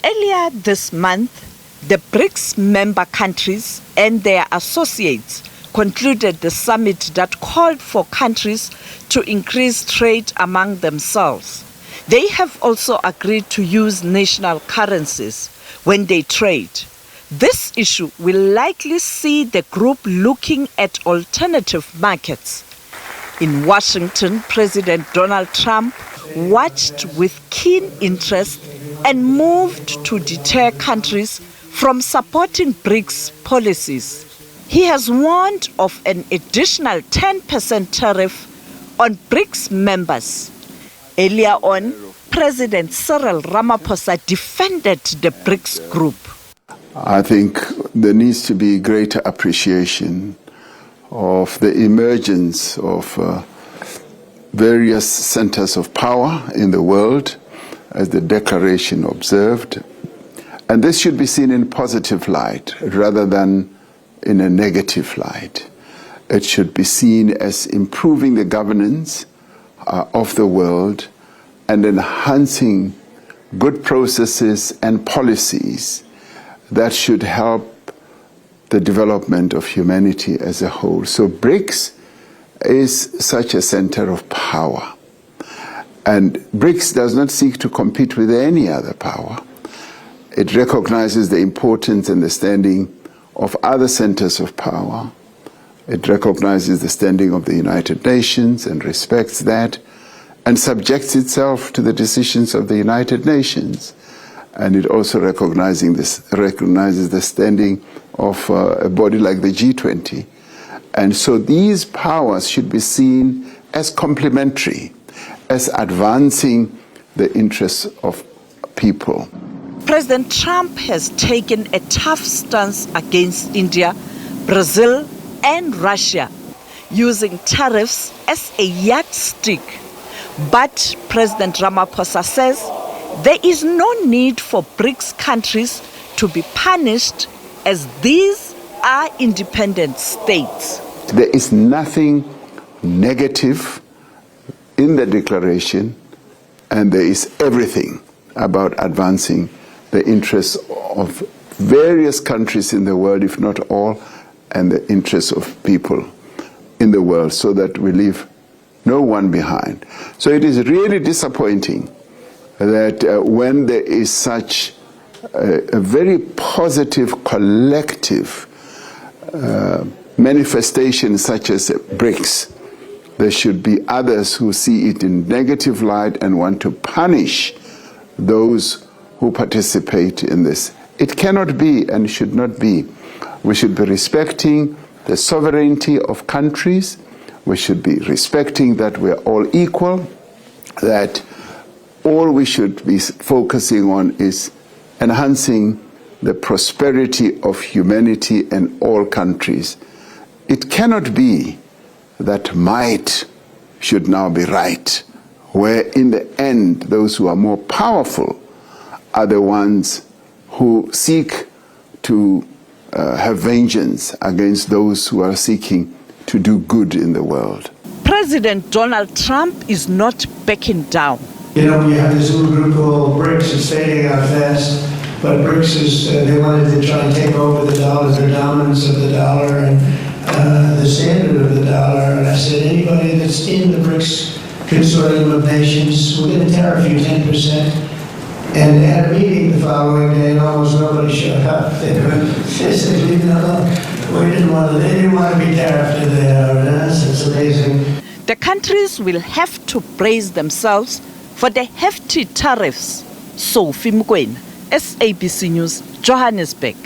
Earlier this month, the BRICs member countries and their associates concluded the summit that called for countries to increase trade among themselves. They have also agreed to use national currencies when they trade. This issue will likely see the group looking at alternative markets. In Washington, President Donald Trump watched with keen interest and moved to deter countries from supporting BRICS policies. He has warned of an additional 10% tariff on BRICS members. Earlier on, President Cyril Ramaphosa defended the BRICS group. I think there needs to be greater appreciation of the emergence of various centers of power in the world, as the declaration observed. And this should be seen in positive light rather than in a negative light. It should be seen as improving the governance of the world and enhancing good processes and policies that should help the development of humanity as a whole. So BRICS is such a center of power. And BRICS does not seek to compete with any other power. It recognizes the importance and the standing of other centers of power. It recognizes the standing of the United Nations and respects that, and subjects itself to the decisions of the United Nations. And it also recognizes the standing of a body like the G20. And so these powers should be seen as complementary, as advancing the interests of people. President Trump has taken a tough stance against India, Brazil, and Russia, using tariffs as a yardstick. But President Ramaphosa says there is no need for BRICS countries to be punished, as these are independent states. There is nothing negative in the declaration, and there is everything about advancing the interests of various countries in the world, if not all, and the interests of people in the world, so that we leave no one behind. So it is really disappointing that when there is such a very positive collective manifestation such as BRICS, there should be others who see it in negative light and want to punish those who participate in this. It cannot be and should not be. We should be respecting the sovereignty of countries. We should be respecting that we're all equal, that all we should be focusing on is enhancing the prosperity of humanity and all countries. It cannot be that might should now be right, where in the end those who are more powerful are the ones who seek to have vengeance against those who are seeking to do good in the world. President Donald Trump is not backing down. You know, we have this little group called BRICS. It's fading out fast, but BRICS is, they wanted to try and take over the dollar, the dominance of the dollar and the standard of the dollar. And I said, anybody that's in the BRICS consortium of nations, we're going to tariff you 10%. And they had a meeting the following day, and almost nobody showed up. They said, leave it alone. They didn't want to be tariffed in there. It's amazing. The countries will have to brace themselves for the hefty tariffs. Sophie Mokoena, SABC News, Johannesburg.